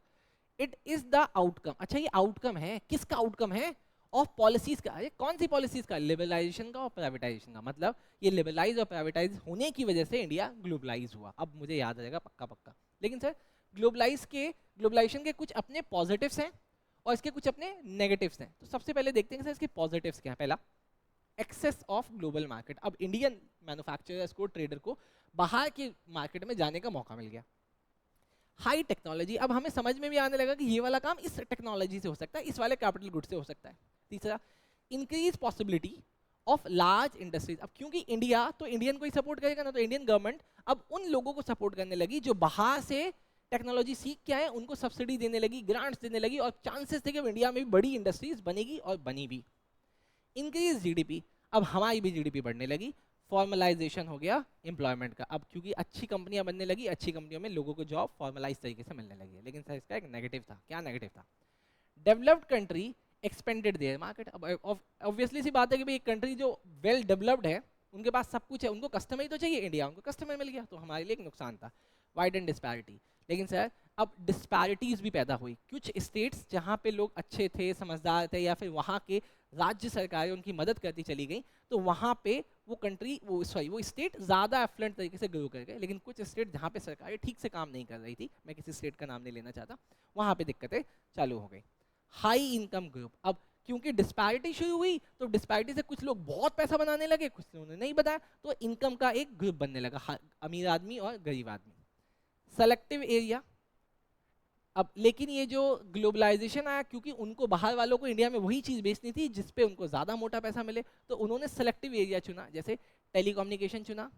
इट इज द आउटकम। अच्छा, ये आउटकम है, किसका आउटकम है? ऑफ पॉलिसीज का। अरे कौन सी पॉलिसीज का? लिबरलाइजेशन का और प्राइवेटाइजेशन का। मतलब ये लिबरलाइज और प्राइवेटाइज होने की वजह से इंडिया ग्लोबलाइज हुआ। अब मुझे याद रहेगा पक्का पक्का। लेकिन सर ग्लोबलाइजेशन के कुछ अपने पॉजिटिव्स हैं और इसके कुछ अपने नेगेटिव्स हैं। तो सबसे पहले देखते हैं सर इसके पॉजिटिव्स क्या है। पहला, एक्सेस ऑफ ग्लोबल मार्केट। अब इंडियन मैन्युफैक्चरर्स को, ट्रेडर को बाहर के मार्केट में जाने का मौका मिल गया। हाई टेक्नोलॉजी, अब हमें समझ में भी आने लगा कि ये वाला काम इस टेक्नोलॉजी से हो सकता है, इस वाले कैपिटल गुड से हो सकता है। तीसरा, increase possibility of large industries. अब क्योंकि इंडिया तो इंडियन को ही सपोर्ट करेगा ना, तो इंडियन गवर्नमेंट अब उन लोगों को सपोर्ट करने लगी जो बाहर से टेक्नोलॉजी सीख के आए, उनको सब्सिडी देने लगी, ग्रांट्स देने लगी, और चांसेस थे कि इंडिया में भी बड़ी इंडस्ट्रीज बनेगी और बनी भी। इंक्रीज जीडीपी, अब हमारी भी जीडीपी बढ़ने लगी। फॉर्मलाइजेशन हो गया एम्प्लॉयमेंट का। अब क्योंकि अच्छी कंपनियां बनने लगी, अच्छी कंपनियों में लोगों को जॉब फॉर्मलाइज तरीके से मिलने लगी है। लेकिन सर इसका एक नेगेटिव था। क्या नेगेटिव था? Developed country expanded their market. अब ऑब्वियसली सी बात है कि भाई एक कंट्री जो वेल डेवलप्ड है, उनके पास सब कुछ है, उनको कस्टमर ही तो चाहिए। इंडिया उनको कस्टमर मिल गया, तो हमारे लिए एक नुकसान था, वाइडेन डिस्पैरिटी। लेकिन सर अब डिस्पैरिटीज भी पैदा हुई। कुछ स्टेट्स जहाँ पे लोग अच्छे थे, समझदार थे, या फिर वहाँ के राज्य सरकारें उनकी मदद करती चली गई, तो वहाँ पे वो कंट्री वो स्टेट ज़्यादा एफ्लुएंट तरीके से ग्रो कर गए। लेकिन कुछ स्टेट जहाँ पे सरकारें ठीक से काम नहीं कर रही थी, मैं किसी स्टेट का नाम नहीं लेना चाहता, वहाँ पे दिक्कतें चालू हो गई। High income group. अब क्योंकि डिस्पैरिटी शुरू हुई, तो डिस्पैरिटी से कुछ लोग बहुत पैसा बनाने लगे, कुछ लोगों ने नहीं बताया, तो इनकम का एक ग्रुप बनने लगा, अमीर आदमी और गरीब आदमी। Selective area. अब लेकिन ये जो ग्लोबलाइजेशन आया, क्योंकि उनको बाहर वालों को इंडिया में वही चीज़ बेचनी थी जिसपे उनको ज़्यादा मोटा पैसा मिले, तो उन्होंने सेलेक्टिव एरिया चुना। जैसे टेलीकम्युनिकेशन चुना,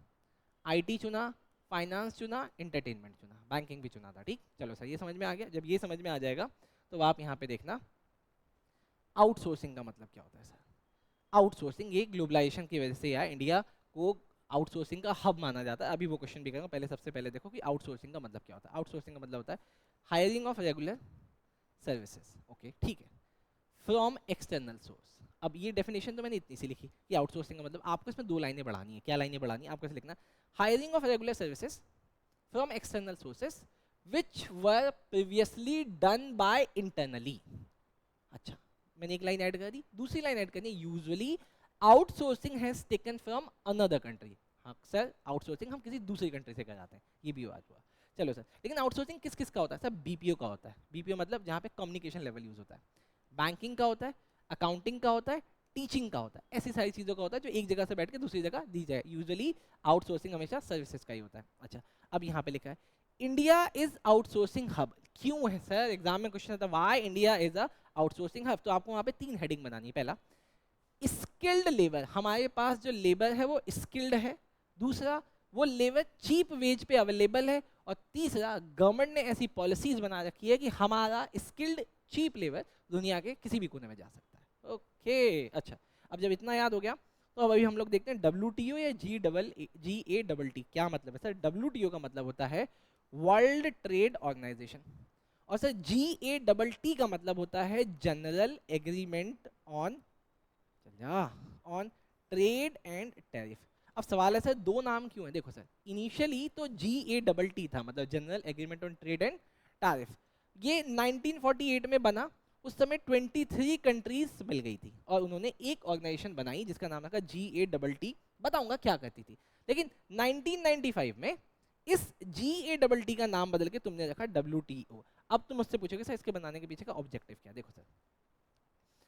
आईटी चुना, फाइनेंस चुना, एंटरटेनमेंट चुना, बैंकिंग भी चुना था। ठीक, चलो सर ये समझ में आ गया। जब ये समझ में आ जाएगा तो आप यहाँ पे देखना आउटसोर्सिंग का मतलब क्या होता है। सर आउटसोर्सिंग ये ग्लोबलाइजेशन की वजह से आया, इंडिया को आउटसोर्सिंग का हब माना जाता है। अभी वो क्वेश्चन भी करूँगा, पहले सबसे पहले देखो कि आउटसोर्सिंग का मतलब क्या होता है। आउटसोर्सिंग का मतलब होता है hiring of regular services. Okay ठीक है, फ्रॉम एक्सटर्नल सोर्स। अब ये डेफिनेशन तो मैंने इतनी सी लिखी कि आउटसोर्सिंग का मतलब, आपको इसमें 2 लाइनें बढ़ानी है। क्या लाइनें बढ़ानी है आपको? ऐसे लिखना, hiring of regular services from external sources which were previously done by internally. अच्छा, मैंने एक लाइन ऐड कर दी। दूसरी लाइन ऐड करनी, usually outsourcing has taken from another country. हाँ सर, आउटसोर्सिंग हम किसी दूसरी कंट्री से कराते हैं, ये भी बात हुआ। चलो सर, लेकिन आउटसोर्सिंग किस किस का होता है? सर बीपीओ का होता है। बीपीओ मतलब जहाँ पे कम्युनिकेशन लेवल यूज होता है। बैंकिंग का होता है, अकाउंटिंग का होता है, टीचिंग का होता है। ऐसी सारी चीज़ों का होता है जो एक जगह से बैठ के दूसरी जगह दी जाए। यूजुअली आउटसोर्सिंग हमेशा सर्विसेज का ही होता है। अच्छा, अब यहाँ पे लिखा है इंडिया इज आउटसोर्सिंग हब। क्यों है सर? एग्जाम में क्वेश्चन आता है why India is a outsourcing hub. तो आपको वहाँ पे 3 हेडिंग बनानी है। पहला, स्किल्ड लेबर, हमारे पास जो लेबर है वो स्किल्ड है। दूसरा, वो लेबर चीप वेज पे अवेलेबल है। और तीसरा, गवर्नमेंट ने ऐसी पॉलिसीज बना रखी है कि हमारा स्किल्ड चीप लेबर दुनिया के किसी भी कोने में जा सकता है। ओके अच्छा, अब जब इतना याद हो गया तो अब अभी हम लोग देखते हैं WTO या GATT क्या मतलब है। सर WTO का मतलब होता है वर्ल्ड ट्रेड ऑर्गेनाइजेशन, और सर GATT का मतलब होता है general agreement on trade and tariff. अब सवाल है सर 2 नाम क्यों है? देखो सर, इनिशियली तो GATT था, मतलब general agreement on trade and tariff. ये 1948 में बना। उस समय 23 कंट्रीज मिल गई थी और उन्होंने एक ऑर्गेनाइजेशन बनाई जिसका नाम था GATT। बताऊंगा क्या करती थी। लेकिन 1995 में इस GATT का नाम बदल के तुमने रखा WTO। अब तुम मुझसे पूछोगे सर इसके बनाने के पीछे का ऑब्जेक्टिव क्या? देखो सर,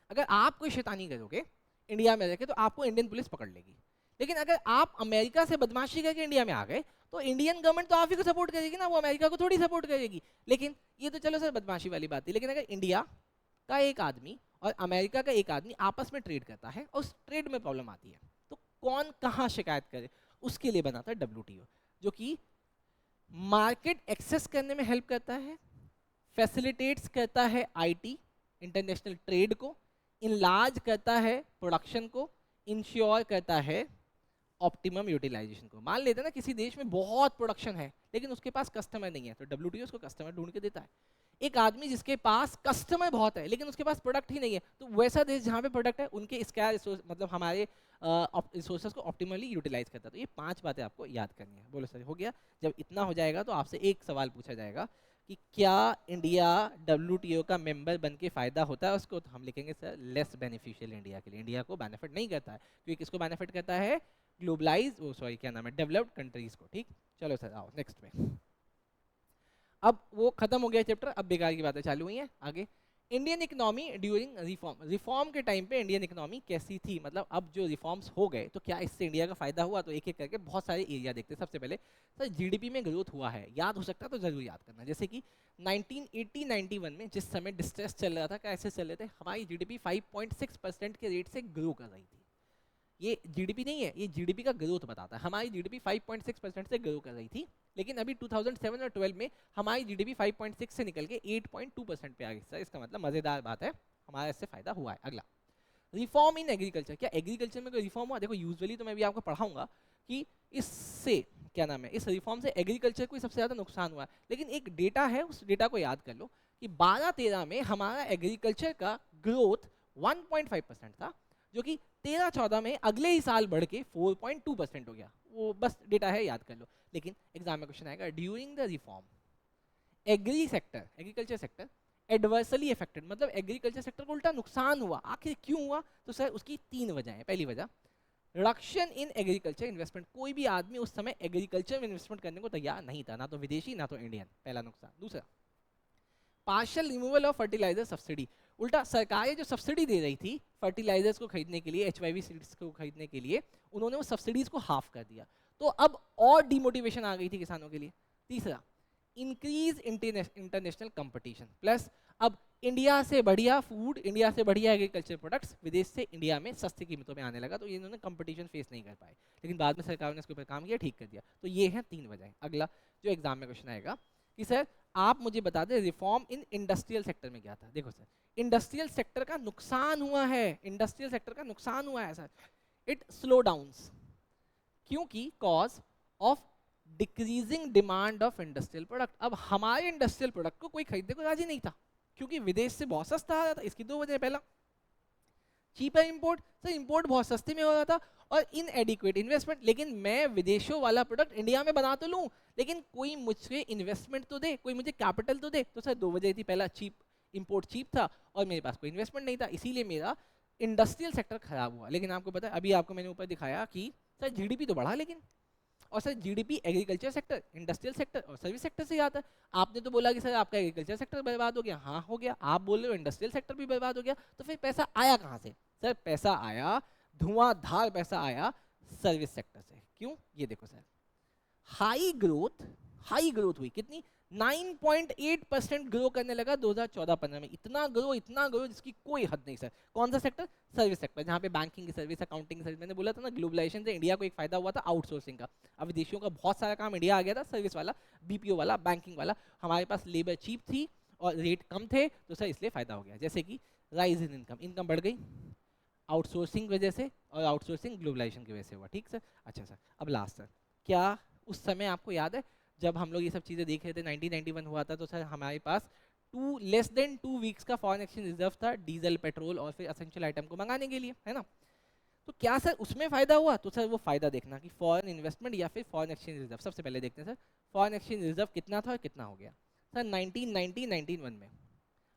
अगर आप कोई शैतानी करोगे इंडिया में रहकर तो आपको इंडियन पुलिस पकड़ लेगी। लेकिन अगर आप अमेरिका से बदमाशी करके इंडिया में आ गए तो इंडियन गवर्नमेंट तो आप ही को सपोर्ट करेगी ना, वो अमेरिका को थोड़ी सपोर्ट करेगी। लेकिन ये तो चलो सर बदमाशी वाली बात है। लेकिन अगर इंडिया का एक आदमी और अमेरिका का एक आदमी आपस में ट्रेड करता है और उस ट्रेड में प्रॉब्लम आती है, तो कौन कहाँ शिकायत करे? उसके लिए बना था WTO, जो कि मार्केट एक्सेस करने में हेल्प करता है, फैसिलिटेट्स करता है IT इंटरनेशनल ट्रेड को, इनलार्ज करता है प्रोडक्शन को, इंश्योर करता है ऑप्टिमम यूटिलाइजेशन को। मान लेते हैं ना किसी देश में बहुत प्रोडक्शन है लेकिन उसके पास कस्टमर नहीं है, तो WTO उसको कस्टमर ढूंढ के देता है। एक आदमी जिसके पास कस्टमर बहुत है लेकिन उसके पास प्रोडक्ट ही नहीं है, तो वैसा देश जहाँ पे प्रोडक्ट है उनके स्कैर मतलब हमारे रिसोर्सेज को ऑप्टिमली यूटिलाइज करता है। तो ये 5 बातें आपको याद करनी है। बोलो सर हो गया? जब इतना हो जाएगा तो आपसे एक सवाल पूछा जाएगा कि क्या इंडिया WTO का मेंबर बन के फ़ायदा होता है उसको? तो हम लिखेंगे सर लेस बेनिफिशियल इंडिया के लिए। इंडिया को बेनिफिट नहीं करता है, क्योंकि किसको बेनिफिट करता है? ग्लोबलाइज क्या नाम है, डेवलप्ड कंट्रीज को। ठीक, चलो सर आओ नेक्स्ट में। अब वो खत्म हो गया चैप्टर, अब बेकार की बातें चालू हुई हैं आगे। Indian economy during reform. Reform के टाइम पे इंडियन इकोनॉमी कैसी थी? मतलब अब जो रिफॉर्म्स हो गए तो क्या इससे इंडिया का फायदा हुआ? तो एक एक करके बहुत सारे एरिया देखते हैं। सबसे पहले सर GDP में ग्रोथ हुआ है, याद हो सकता है तो जरूर याद करना। जैसे कि 1980-91 में जिस समय डिस्ट्रेस चल रहा था, कैसे चल रहे थे, हमारी GDP 5.6% के रेट से ग्रो कर रही थी। ये GDP नहीं है, ये GDP का ग्रोथ बताता है। हमारी GDP 5.6% से ग्रो कर रही थी, लेकिन अभी 2007 और 12 में हमारी GDP 5.6 से निकल के 8.2% पे आ गई। सर इसका मतलब मज़ेदार बात है, हमारा इससे फायदा हुआ है। अगला, रिफॉर्म इन एग्रीकल्चर। क्या एग्रीकल्चर में कोई रिफॉर्म हुआ? देखो यूजुअली तो मैं भी आपको पढ़ाऊंगा कि इससे क्या नाम है, इस रिफॉर्म से एग्रीकल्चर को सबसे ज़्यादा नुकसान हुआ है। लेकिन एक डेटा है, उस डेटा को याद कर लो कि 12-13 में हमारा एग्रीकल्चर का ग्रोथ 1.5% था, जो कि 13-14 में अगले ही साल बढ़ के 4.2% हो गया। वो बस डेटा है, याद कर लो। लेकिन एग्जाम में क्वेश्चन आएगा, during the reform agriculture sector adversely affected, मतलब एग्रीकल्चर सेक्टर को उल्टा नुकसान हुआ। आखिर क्यों हुआ? तो सर उसकी 3 वजह है। पहली वजह, रिडक्शन इन एग्रीकल्चर इन्वेस्टमेंट, कोई भी आदमी उस समय एग्रीकल्चर में इन्वेस्टमेंट करने को तैयार नहीं था, ना तो विदेशी ना तो इंडियन, पहला नुकसान। दूसरा, partial removal of fertiliser subsidy, उल्टा सरकारें जो सब्सिडी दे रही थी फर्टिलाइजर्स को खरीदने के लिए, एचवाईवी सीड्स को खरीदने के लिए, उन्होंने वो सब्सिडीज को हाफ कर दिया, तो अब और डिमोटिवेशन आ गई थी किसानों के लिए। तीसरा, इंक्रीज इंटरनेशनल कंपटीशन, प्लस अब इंडिया से बढ़िया फूड, इंडिया से बढ़िया एग्रीकल्चर प्रोडक्ट्स विदेश से इंडिया में सस्ती कीमतों में आने लगा, तो ये इन्होंने कंपटीशन फेस नहीं कर पाए। लेकिन बाद में सरकार ने इसके ऊपर काम किया, ठीक कर दिया। तो ये हैं 3 वजह। अगला जो एग्जाम में क्वेश्चन आएगा कि सर आप मुझे बता दें रिफॉर्म इन इंडस्ट्रियल सेक्टर में क्या था। देखो सर, इंडस्ट्रियल सेक्टर का नुकसान हुआ है, इंडस्ट्रियल सेक्टर का नुकसान हुआ है सर। इट स्लो डाउन्स, क्योंकि cause of decreasing demand of industrial product. अब हमारे इंडस्ट्रियल प्रोडक्ट को कोई खरीदने को राजी नहीं था, क्योंकि विदेश से बहुत सस्ता आ रहा था। इसकी 2 वजह। पहला, चीपर इंपोर्ट, सर इंपोर्ट बहुत सस्ते में हो रहा था, और इनएडिक्वेट इन्वेस्टमेंट। लेकिन मैं विदेशों वाला प्रोडक्ट इंडिया में बना तो लूँ, लेकिन कोई मुझसे इन्वेस्टमेंट तो दे, कोई मुझे कैपिटल तो दे। तो सर 2 वजह थी। पहला, चीप इंपोर्ट चीप था, और मेरे पास कोई इन्वेस्टमेंट नहीं था, इसीलिए मेरा इंडस्ट्रियल सेक्टर खराब हुआ। लेकिन आपको पता है, अभी आपको मैंने ऊपर दिखाया कि सर जीडीपी तो बढ़ा, लेकिन और sir GDP agriculture sector, industrial sector और सर्विस सेक्टर से आता है। आपने तो बोला कि सर आपका एग्रीकल्चर सेक्टर बर्बाद हो गया, हाँ हो गया। आप बोल रहे हो इंडस्ट्रियल सेक्टर भी बर्बाद हो गया, तो फिर पैसा आया कहाँ से? सर पैसा आया, धुआंधार पैसा आया सर्विस सेक्टर से। क्यों? ये देखो सर, हाई ग्रोथ हुई। कितनी? 9.8% ग्रो करने लगा 2014-15 में। इतना ग्रो जिसकी कोई हद नहीं सर। कौन सा सेक्टर? सर्विस सेक्टर, जहाँ पे बैंकिंग की सर्विस, अकाउंटिंग की सर्विस। मैंने बोला था ना, ग्लोबलाइजेशन से इंडिया को एक फायदा हुआ था आउटसोर्सिंग का। अब विदेशियों का बहुत सारा काम इंडिया आ गया था, सर्विस वाला, बीपीओ वाला, बैंकिंग वाला। हमारे पास लेबर चीप थी और रेट कम थे, तो सर इसलिए फायदा हो गया। जैसे कि राइज इन इनकम बढ़ गई आउटसोर्सिंग वजह से, और आउटसोर्सिंग ग्लोबलाइजेशन की वजह से हुआ। ठीक सर। अच्छा सर, अब लास्ट सर, क्या उस समय आपको याद है जब हम लोग ये सब चीज़ें देख रहे थे, 1991 हुआ था, तो सर हमारे पास लेस देन 2 वीक्स का फॉरेन एक्सचेंज रिजर्व था डीजल, पेट्रोल और फिर असेंशियल आइटम को मंगाने के लिए, है ना? तो क्या सर उसमें फ़ायदा हुआ? तो सर वो फ़ायदा देखना कि फॉरेन इन्वेस्टमेंट या फिर फॉरेन एक्सचेंज रिजर्व। सबसे पहले देखते हैं सर, फॉरेन एक्सचेंज रिजर्व कितना था और कितना हो गया। सर 1990-91 में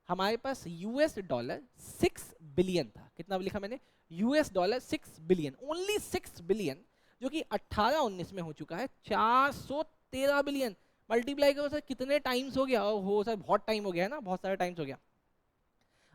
हमारे पास यूएस डॉलर 6 बिलियन था। कितना लिखा मैंने? US dollar 6 billion, only 6 billion, जो कि 18-19 में हो चुका है 413 बिलियन। मल्टीप्लाई करो सर, कितने टाइम्स हो गया? हो सर बहुत टाइम हो गया है ना, बहुत सारा टाइम्स हो गया।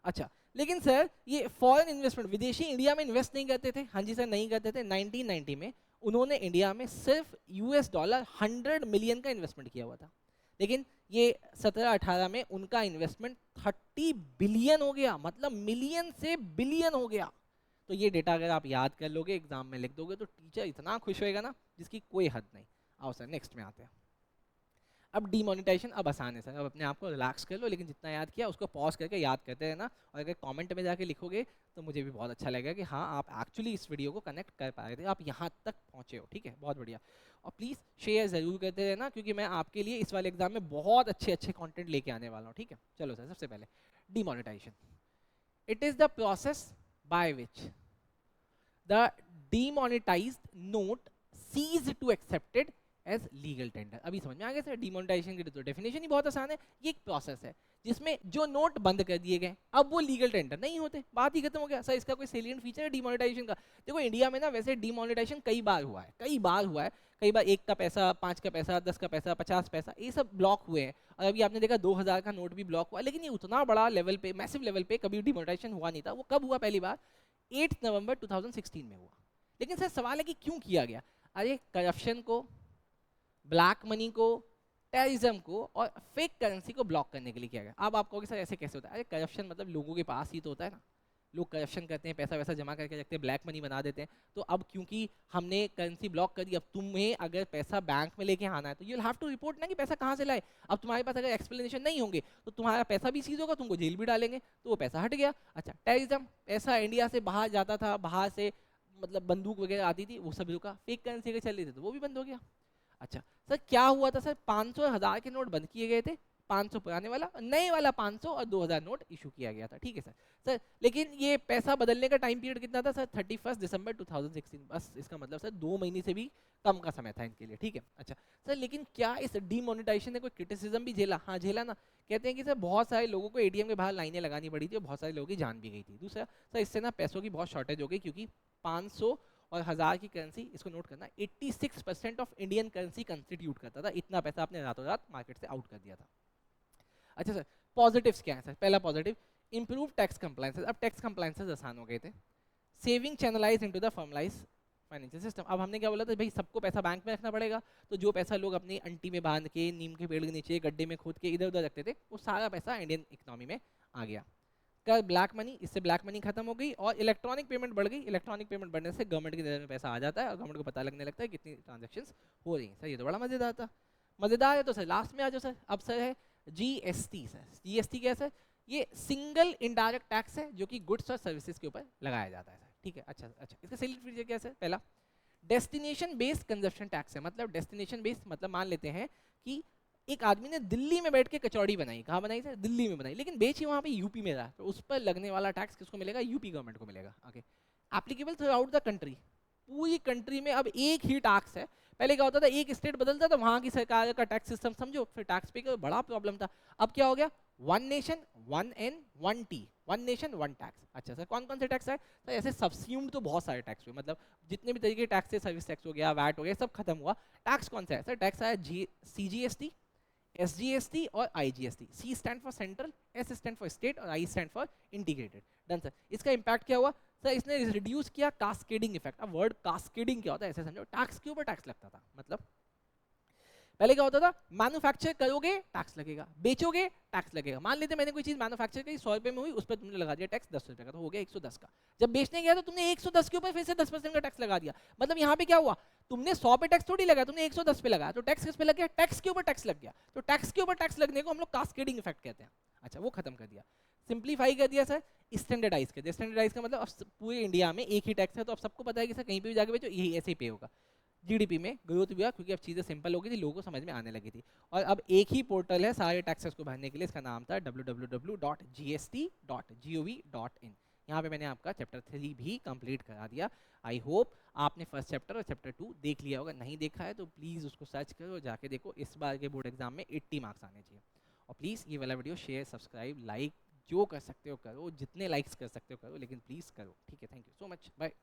अच्छा, लेकिन सर ये फॉरेन इन्वेस्टमेंट, विदेशी इंडिया में इन्वेस्ट नहीं करते थे। हाँ जी सर, नहीं करते थे। 1990 में उन्होंने इंडिया में सिर्फ यूएस डॉलर 100 मिलियन का इन्वेस्टमेंट किया हुआ था। लेकिन ये 17-18 में उनका इन्वेस्टमेंट 30 बिलियन हो गया, मतलब मिलियन से बिलियन हो गया। तो ये डेटा अगर आप याद कर लोगे, एग्जाम में लिख दोगे, तो टीचर इतना खुश होएगा ना जिसकी कोई हद नहीं। आओ सर नेक्स्ट में आते हैं। अब डीमोनेटाइजेशन अब आसान है सर, अब अपने आप को रिलैक्स कर लो, लेकिन जितना याद किया उसको पॉज करके याद करते रहना। और अगर कमेंट में जाके लिखोगे तो मुझे भी बहुत अच्छा लगेगा कि हाँ आप एक्चुअली इस वीडियो को कनेक्ट कर पा रहे थे, आप यहाँ तक पहुँचे हो। ठीक है, बहुत बढ़िया। और प्लीज़ शेयर ज़रूर करते रहना, क्योंकि मैं आपके लिए इस वाले एग्जाम में बहुत अच्छे कंटेंट लेके आने वाला हूँ। ठीक है, चलो सर, सबसे पहले demonetisation. It is the process by which the demonetised note cease to accepted as legal tender. अभी समझ में आ गया सर, डीमोनेटाइजेशन की तो डेफिनेशन ही बहुत आसान है। ये एक प्रोसेस है जिसमें जो नोट बंद कर दिए गए अब वो लीगल टेंडर नहीं होते, बात ही खत्म हो गया। सर इसका कोई सेलिएंट फीचर है डीमोनेटाइजेशन का? देखो इंडिया में ना वैसे डीमोनेटाइजेशन कई बार हुआ है, कई बार 1 का पैसा, 5 का पैसा, 10 का पैसा, 50 पैसा, ये सब ब्लॉक हुए हैं। और अभी आपने देखा 2000 का नोट भी ब्लॉक हुआ। लेकिन ये उतना बड़ा लेवल पे, मैसिव लेवल पे कभी डीमोनेटाइजेशन हुआ नहीं था। वो कब हुआ? पहली बार 8 नवंबर 2016 में हुआ। लेकिन सर सवाल है कि क्यों किया गया? अरे करप्शन को, ब्लैक मनी को, टेररिज्म को और फेक करेंसी को ब्लॉक करने के लिए किया गया। अब आप कहोगे सर ऐसे कैसे होता है? अरे करप्शन मतलब लोगों के पास ही तो होता है ना, लोग करप्शन करते हैं, पैसा वैसा जमा करके रखते हैं, ब्लैक मनी बना देते हैं। तो अब क्योंकि हमने करेंसी ब्लॉक कर दी, अब तुम्हें अगर पैसा बैंक में लेके आना है तो you will have to report ना कि पैसा कहाँ से लाए। अब तुम्हारे पास अगर एक्सप्लेनेशन नहीं होंगे तो तुम्हारा पैसा भी सीज होगा, तुमको जेल भी डालेंगे, तो वो पैसा हट गया। अच्छा, टेररिज्म, पैसा इंडिया से बाहर जाता था, बाहर से मतलब बंदूक वगैरह आती थी वो सब रुका, फेक करेंसी के चल रही थी तो वो भी बंद हो गया। अच्छा सर क्या हुआ था सर, 500 और 1000 के नोट बंद किए गए थे, 500 पुराने वाला, नए वाला 500 और 2000 नोट इशू किया गया था, ठीक है सर। सर लेकिन ये पैसा बदलने का टाइम पीरियड कितना था सर, 31 दिसंबर 2016, बस इसका मतलब सर 2 महीने से भी कम का समय था इनके लिए, ठीक है। अच्छा सर लेकिन क्या इस डीमोनेटाइजेशन ने कोई क्रिटिसिज्म भी झेला, हाँ झेला ना। कहते हैं कि सर बहुत सारे लोगों को एटीएम के बाहर लाइनें लगानी पड़ी थी और बहुत सारे लोगों की जान भी गई थी। दूसरा सर इससे ना पैसों की बहुत शॉर्टेज हो गई, क्योंकि 500 और 1000 की करेंसी, इसको नोट करना, 86% ऑफ इंडियन करेंसी कंस्टिट्यूट करता था, इतना पैसा आपने रातों रात मार्केट से आउट कर दिया था। अच्छा सर पॉजिटिव्स क्या है सर, पहला पॉजिटिव इंप्रूव टैक्स कंप्लायंसेस, अब टैक्स कंप्लायंसेस आसान हो गए थे। Saving channelise into the formalise financial system, अब हमने क्या बोला था भाई सबको पैसा बैंक में रखना पड़ेगा, तो जो पैसा लोग अपनी अंटी में बांध के, नीम के पेड़ के नीचे, गड्ढे में खोद के इधर उधर रखते थे, वो सारा पैसा इंडियन इकोनॉमी में आ गया। कर ब्लैक मनी, इससे ब्लैक मनी खत्म हो गई और इलेक्ट्रॉनिक पेमेंट बढ़ गई। इलेक्ट्रॉनिक पेमेंट बढ़ने से गवर्नमेंट की नजर में पैसा आ जाता है और गवर्नमेंट को पता लगने लगता है कितनी ट्रांजेक्शन्स हो रही हैं। सर ये तो बड़ा मजेदार था। मजेदार है तो सर लास्ट में आ जाओ सर, अब सर है जीएसटी। सर जीएसटी क्या है सर, ये सिंगल इनडायरेक्ट टैक्स है जो कि गुड्स और सर्विसेज के ऊपर लगाया जाता है सर, ठीक है। अच्छा अच्छा इसका सैलिड फीचर क्या है सर, पहला डेस्टिनेशन बेस्ड कंजप्शन टैक्स है, मतलब डेस्टिनेशन बेस्ड, मतलब मान लेते हैं कि एक आदमी ने दिल्ली में बैठ के कचौड़ी बनाई, कहाँ बनाई सर, दिल्ली में बनाई, लेकिन बेची वहाँ पे यूपी में रहा, तो उस पर लगने वाला टैक्स किसको मिलेगा, यूपी गवर्नमेंट को मिलेगा। Okay applicable through out the country, पूरी कंट्री में अब एक ही टैक्स है। पहले क्या होता था, एक स्टेट बदलता था, वहाँ की सरकार का टैक्स सिस्टम समझो, फिर टैक्स पे का बड़ा प्रॉब्लम था। अब क्या हो गया, one nation one N one T, one nation one tax. अच्छा सर कौन कौन से टैक्स है सर, ऐसे सब्स्यूम्ड तो बहुत सारे टैक्स हुए, मतलब जितने भी तरीके टैक्स है, सर्विस टैक्स हो गया, वैट हो गया, सब खत्म हुआ। टैक्स कौन सा है सर, टैक्स है सीजीएसटी, एसजीएसटी और IGST. C stand for central, S stand for state और I stand for integrated. Done sir. इसका इंपैक्ट क्या हुआ सर, इसने रिड्यूस किया कास्केडिंग इफेक्ट। अब वर्ड कास्केडिंग क्या होता है ऐसे समझो, टैक्स के ऊपर टैक्स लगता था, मतलब पहले क्या होता था, मैन्युफैक्चर करोगे टैक्स लगेगा, बेचोगे टैक्स लगेगा। मान लेते मैंने कोई चीज मैन्युफैक्चर की 100 रुपए में हुई, उस पर तुमने लगा दिया टैक्स 10 रुपए का, तो हो गया 110 का। जब बेचने गया तो तुमने 110 के ऊपर फिर से 10% का टैक्स लगा दिया। मतलब यहाँ पे क्या हुआ, तुमने 100 पे टैक्स थोड़ी लगाया, तुमने 110 पे लगाया, तो टैक्स किस पे लग गया, टैक्स के ऊपर टैक्स लग गया। तो टैक्स के ऊपर टैक्स लगने को हम लोग कास्केडिंग इफेक्ट कहते हैं। अच्छा वो खत्म कर दिया, सिंप्लीफाई कर दिया सर, स्टैंडर्डाइज कर दिया। स्टैंडर्डाइज का मतलब अब पूरे इंडिया में एक ही टैक्स है, तो अब सबको पता है कि सर कहीं पे भी जाके बेचो यही ऐसे ही पे होगा। जीडीपी में ग्रोथ हुआ क्योंकि अब चीज़ें सिंपल हो गई थी, लोगों को समझ में आने लगी थी। और अब एक ही पोर्टल है सारे टैक्सेस को भरने के लिए, इसका नाम था www.gst.gov.in। यहाँ पे मैंने आपका चैप्टर 3 भी कंप्लीट करा दिया। आई होप आपने फर्स्ट चैप्टर और चैप्टर 2 देख लिया होगा, नहीं देखा है तो प्लीज़ उसको सर्च करो, जाके देखो। इस बार के बोर्ड एग्जाम में 80 मार्क्स आने चाहिए। और प्लीज़ ये वाला वीडियो शेयर, सब्सक्राइब, लाइक जो कर सकते हो करो, जितने लाइक्स कर सकते हो करो, लेकिन प्लीज़ करो, ठीक है। Thank you so much, bye.